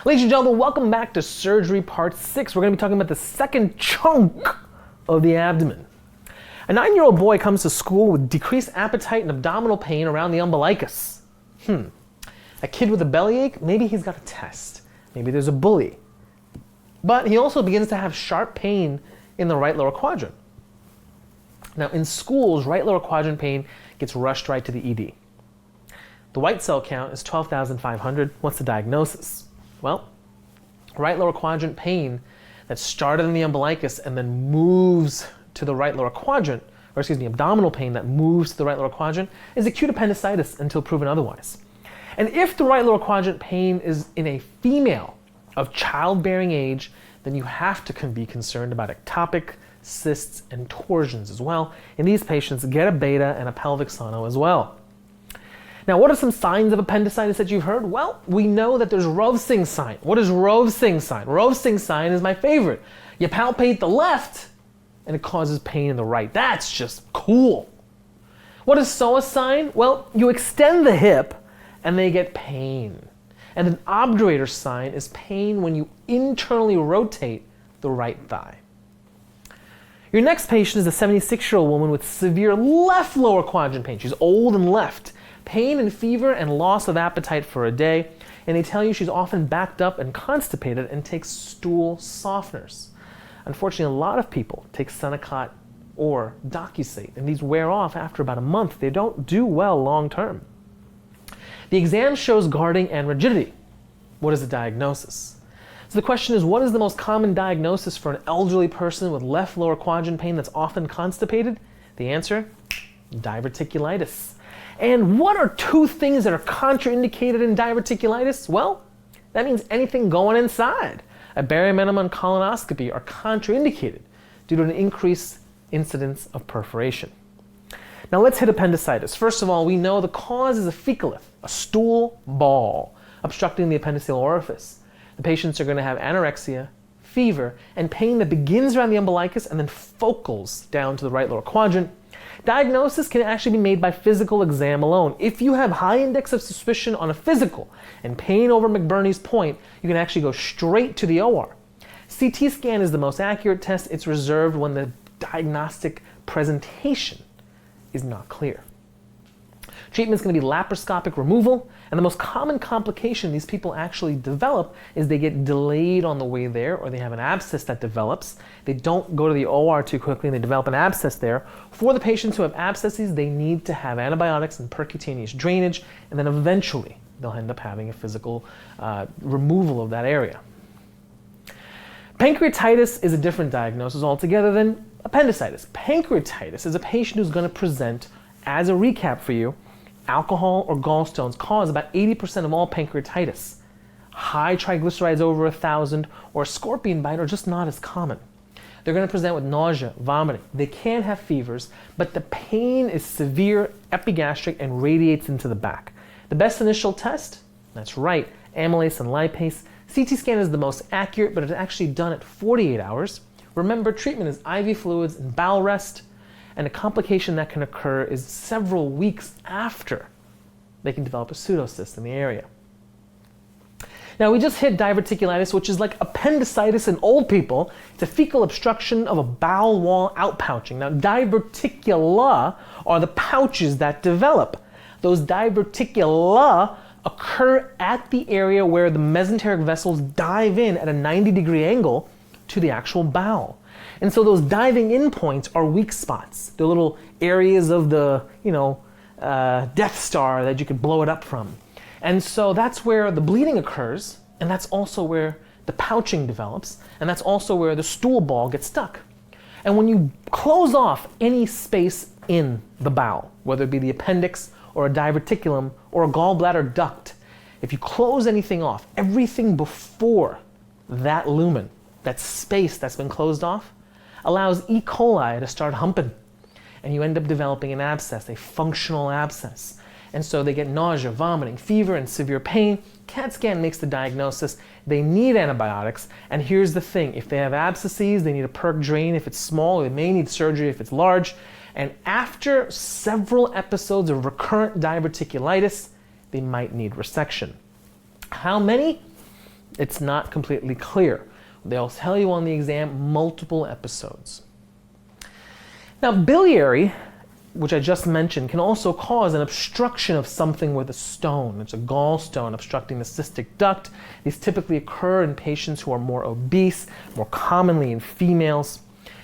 Ladies and gentlemen, welcome back to Surgery Part 6. We're going to be talking about the second chunk of the abdomen. A 9-year-old boy comes to school with decreased appetite and abdominal pain around the umbilicus. A kid with a bellyache, maybe he's got a test. Maybe there's a bully. But he also begins to have sharp pain in the right lower quadrant. Now, in schools, right lower quadrant pain gets rushed right to the ED. The white cell count is 12,500. What's the diagnosis? Well, right lower quadrant pain that started in the umbilicus and then moves to the right lower quadrant, abdominal pain that moves to the right lower quadrant, is acute appendicitis until proven otherwise. And if the right lower quadrant pain is in a female of childbearing age, then you have to be concerned about ectopic, cysts, and torsions as well. In these patients, get a beta and a pelvic sono as well. Now, what are some signs of appendicitis that you've heard? Well, we know that there's Rovsing sign. What is Rovsing sign? Rovsing sign is my favorite. You palpate the left, and it causes pain in the right. That's just cool. What is psoas sign? Well, you extend the hip, and they get pain. And an obturator sign is pain when you internally rotate the right thigh. Your next patient is a 76-year-old woman with severe left lower quadrant pain. She's old and left. Pain and fever and loss of appetite for a day. And they tell you she's often backed up and constipated and takes stool softeners. Unfortunately, a lot of people take Senokot or Docusate, and these wear off after about a month. They don't do well long term. The exam shows guarding and rigidity. What is the diagnosis? So the question is, what is the most common diagnosis for an elderly person with left lower quadrant pain that's often constipated? The answer, diverticulitis. And what are two things that are contraindicated in diverticulitis? Well, that means anything going inside. A barium enema and colonoscopy are contraindicated due to an increased incidence of perforation. Now let's hit appendicitis. First of all, we know the cause is a fecalith, a stool ball obstructing the appendiceal orifice. The patients are going to have anorexia, fever, and pain that begins around the umbilicus and then focals down to the right lower quadrant. Diagnosis can actually be made by physical exam alone. If you have high index of suspicion on a physical and pain over McBurney's point, you can actually go straight to the OR. CT scan is the most accurate test. It's reserved when the diagnostic presentation is not clear. Treatment is going to be laparoscopic removal, and the most common complication these people actually develop is they get delayed on the way there, or they have an abscess that develops. They don't go to the OR too quickly and they develop an abscess there. For the patients who have abscesses, they need to have antibiotics and percutaneous drainage, and then eventually they'll end up having a physical removal of that area. Pancreatitis is a different diagnosis altogether than appendicitis. Pancreatitis is a patient who's going to present, as a recap for you, alcohol or gallstones cause about 80% of all pancreatitis. High triglycerides over 1,000 or scorpion bite are just not as common. They're going to present with nausea, vomiting. They can have fevers, but the pain is severe, epigastric, and radiates into the back. The best initial test? That's right, amylase and lipase. CT scan is the most accurate, but it's actually done at 48 hours. Remember, treatment is IV fluids and bowel rest, and a complication that can occur is several weeks after they can develop a pseudocyst in the area. Now, we just hit diverticulitis, which is like appendicitis in old people. It's a fecal obstruction of a bowel wall outpouching. Now, diverticula are the pouches that develop. Those diverticula occur at the area where the mesenteric vessels dive in at a 90-degree angle to the actual bowel. And so those diving in points are weak spots. They're little areas of the, Death Star that you could blow it up from. And so that's where the bleeding occurs, and that's also where the pouching develops, and that's also where the stool ball gets stuck. And when you close off any space in the bowel, whether it be the appendix or a diverticulum or a gallbladder duct, if you close anything off, everything before that lumen, that space that's been closed off, allows E. coli to start humping. And you end up developing an abscess, a functional abscess. And so they get nausea, vomiting, fever, and severe pain. CAT scan makes the diagnosis. They need antibiotics. And here's the thing. If they have abscesses, they need a perc drain if it's small. They may need surgery if it's large. And after several episodes of recurrent diverticulitis, they might need resection. How many? It's not completely clear. They'll tell you on the exam multiple episodes. Now, biliary, which I just mentioned, can also cause an obstruction of something with a stone. It's a gallstone obstructing the cystic duct. These typically occur in patients who are more obese, more commonly in females.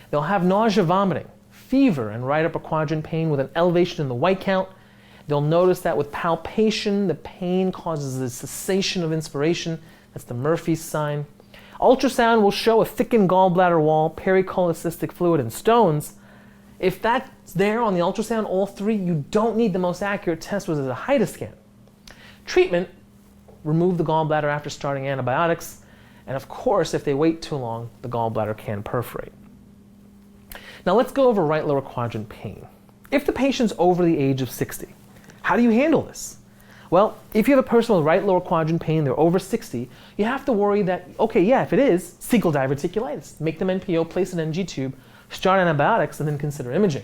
They'll have nausea, vomiting, fever, and right upper quadrant pain with an elevation in the white count. They'll notice that with palpation, the pain causes a cessation of inspiration. That's the Murphy's sign. Ultrasound will show a thickened gallbladder wall, pericholecystic fluid, and stones. If that's there on the ultrasound, all three, you don't need the most accurate test, which is a HIDA scan. Treatment, remove the gallbladder after starting antibiotics. And of course, if they wait too long, the gallbladder can perforate. Now let's go over right lower quadrant pain. If the patient's over the age of 60, how do you handle this? Well, if you have a person with right lower quadrant pain, they're over 60, you have to worry that, okay, yeah, if it is, cecal diverticulitis. Make them NPO, place an NG tube, start antibiotics, and then consider imaging.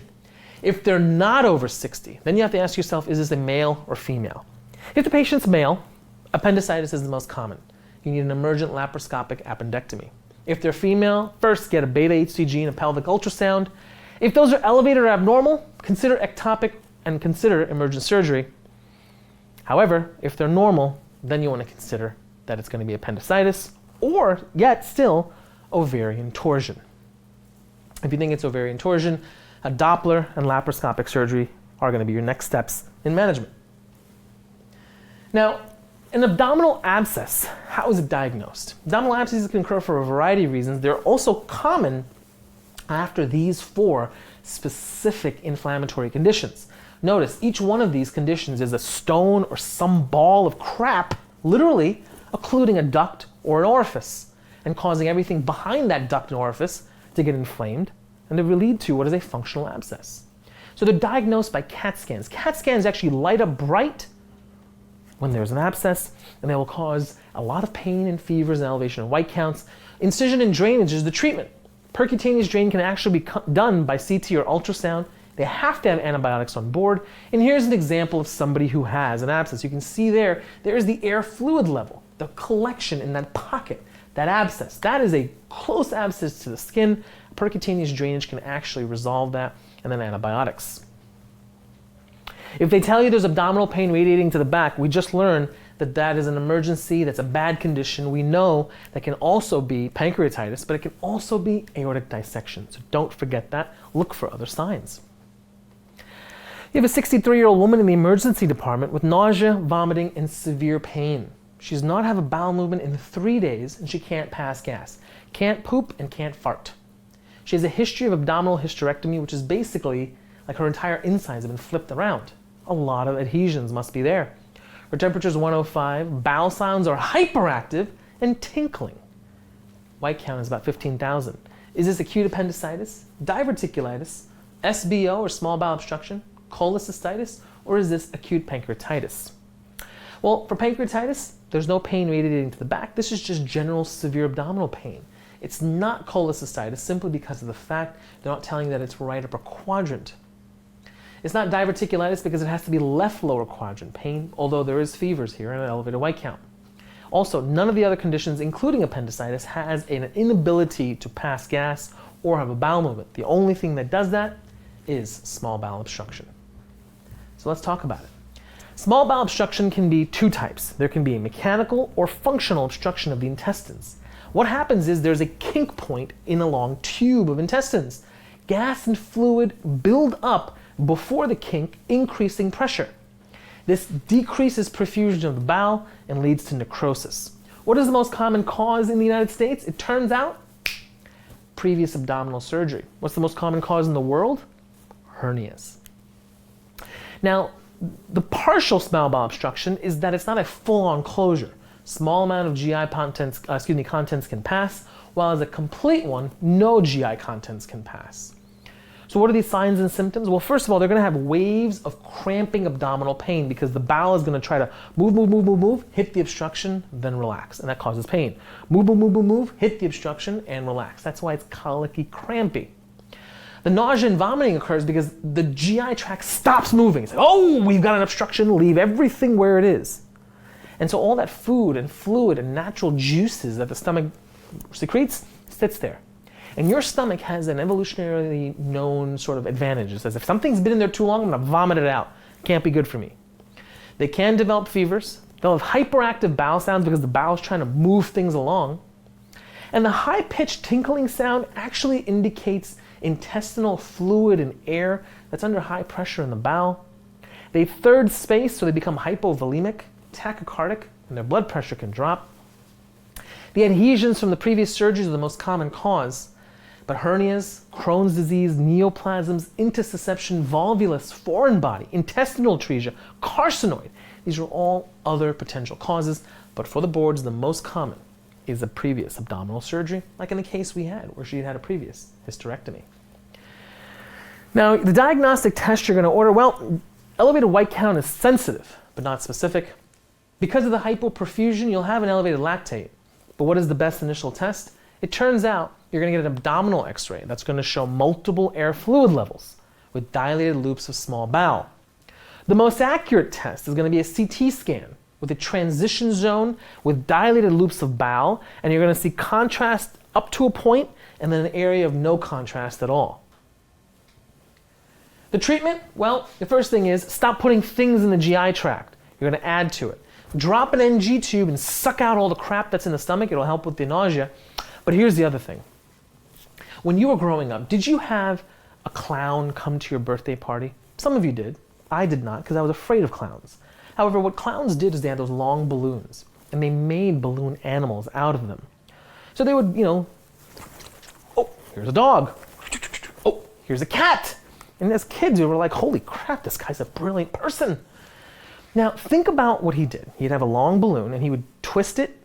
If they're not over 60, then you have to ask yourself, is this a male or female? If the patient's male, appendicitis is the most common. You need an emergent laparoscopic appendectomy. If they're female, first get a beta HCG and a pelvic ultrasound. If those are elevated or abnormal, consider ectopic and consider emergent surgery. However, if they're normal, then you want to consider that it's going to be appendicitis or, yet still, ovarian torsion. If you think it's ovarian torsion, a Doppler and laparoscopic surgery are going to be your next steps in management. Now, an abdominal abscess, how is it diagnosed? Abdominal abscesses can occur for a variety of reasons. They're also common after these 4 specific inflammatory conditions. Notice, each one of these conditions is a stone or some ball of crap, literally occluding a duct or an orifice and causing everything behind that duct and orifice to get inflamed and to lead to what is a functional abscess. So they're diagnosed by CAT scans. CAT scans actually light up bright when there's an abscess, and they will cause a lot of pain and fevers and elevation of white counts. Incision and drainage is the treatment. Percutaneous drain can actually be done by CT or ultrasound. They have to have antibiotics on board. And here's an example of somebody who has an abscess. You can see there is the air fluid level, the collection in that pocket, that abscess. That is a close abscess to the skin. Percutaneous drainage can actually resolve that, and then antibiotics. If they tell you there's abdominal pain radiating to the back, we just learned that that is an emergency, that's a bad condition. We know that can also be pancreatitis, but it can also be aortic dissection. So don't forget that. Look for other signs. You have a 63-year-old woman in the emergency department with nausea, vomiting, and severe pain. She does not have a bowel movement in 3 days, and she can't pass gas, can't poop, and can't fart. She has a history of abdominal hysterectomy, which is basically like her entire insides have been flipped around. A lot of adhesions must be there. Her temperature is 105, bowel sounds are hyperactive and tinkling. White count is about 15,000. Is this acute appendicitis, diverticulitis, SBO or small bowel obstruction, cholecystitis, or is this acute pancreatitis? Well, for pancreatitis, there's no pain radiating to the back. This is just general severe abdominal pain. It's not cholecystitis simply because of the fact they're not telling you that it's right upper quadrant. It's not diverticulitis because it has to be left lower quadrant pain, although there is fevers here and an elevated white count. Also, none of the other conditions, including appendicitis, has an inability to pass gas or have a bowel movement. The only thing that does that is small bowel obstruction. So let's talk about it. Small bowel obstruction can be 2 types. There can be a mechanical or functional obstruction of the intestines. What happens is there's a kink point in a long tube of intestines. Gas and fluid build up before the kink, increasing pressure. This decreases perfusion of the bowel and leads to necrosis. What is the most common cause in the United States? It turns out, previous abdominal surgery. What's the most common cause in the world? Hernias. Now, the partial small bowel obstruction is that it's not a full-on closure. Small amount of GI contents can pass, while as a complete one, no GI contents can pass. So what are these signs and symptoms? Well, first of all, they're going to have waves of cramping abdominal pain because the bowel is going to try to move, hit the obstruction, then relax, and that causes pain. Move, hit the obstruction, and relax. That's why it's colicky, crampy. The nausea and vomiting occurs because the GI tract stops moving. It's like, oh, we've got an obstruction, leave everything where it is. And so all that food and fluid and natural juices that the stomach secretes sits there. And your stomach has an evolutionarily known sort of advantage. It says, if something's been in there too long, I'm gonna vomit it out. Can't be good for me. They can develop fevers. They'll have hyperactive bowel sounds because the bowel's trying to move things along. And the high-pitched tinkling sound actually indicates intestinal fluid and air that's under high pressure in the bowel. They third space, so they become hypovolemic, tachycardic, and their blood pressure can drop. The adhesions from the previous surgeries are the most common cause, but hernias, Crohn's disease, neoplasms, intussusception, volvulus, foreign body, intestinal atresia, carcinoid, these are all other potential causes, but for the boards, the most common is a previous abdominal surgery, like in the case we had, where she had a previous hysterectomy. Now, the diagnostic test you're going to order, well, elevated white count is sensitive, but not specific. Because of the hypoperfusion, you'll have an elevated lactate. But what is the best initial test? It turns out you're going to get an abdominal x-ray that's going to show multiple air fluid levels with dilated loops of small bowel. The most accurate test is going to be a CT scan with a transition zone with dilated loops of bowel, and you're going to see contrast up to a point and then an area of no contrast at all. The treatment, well, the first thing is stop putting things in the GI tract. You're going to add to it. Drop an NG tube and suck out all the crap that's in the stomach. It'll help with the nausea. But here's the other thing. When you were growing up, did you have a clown come to your birthday party? Some of you did. I did not, because I was afraid of clowns. However, what clowns did is they had those long balloons, and they made balloon animals out of them. So they would, oh, here's a dog. Oh, here's a cat. And as kids, we were like, holy crap, this guy's a brilliant person. Now, think about what he did. He'd have a long balloon, and he would twist it,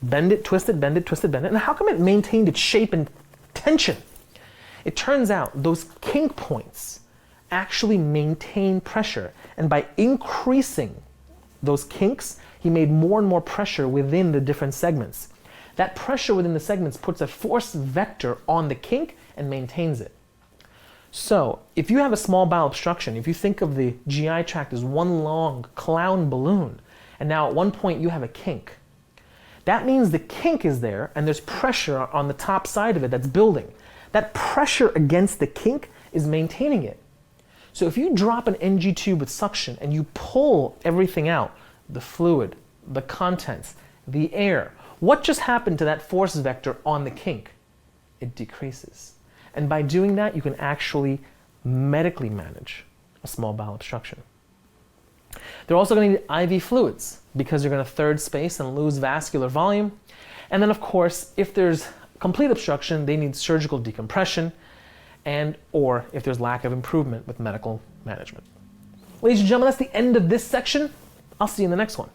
bend it, twist it, bend it, twist it, bend it. And how come it maintained its shape and tension? It turns out those kink points actually maintain pressure. And by increasing those kinks, he made more and more pressure within the different segments. That pressure within the segments puts a force vector on the kink and maintains it. So, if you have a small bowel obstruction, if you think of the GI tract as one long clown balloon, and now at one point you have a kink, that means the kink is there and there's pressure on the top side of it that's building. That pressure against the kink is maintaining it. So if you drop an NG tube with suction and you pull everything out, the fluid, the contents, the air, what just happened to that force vector on the kink? It decreases. And by doing that, you can actually medically manage a small bowel obstruction. They're also going to need IV fluids because you're going to third space and lose vascular volume. And then, of course, if there's complete obstruction, they need surgical decompression or if there's lack of improvement with medical management. Ladies and gentlemen, that's the end of this section. I'll see you in the next one.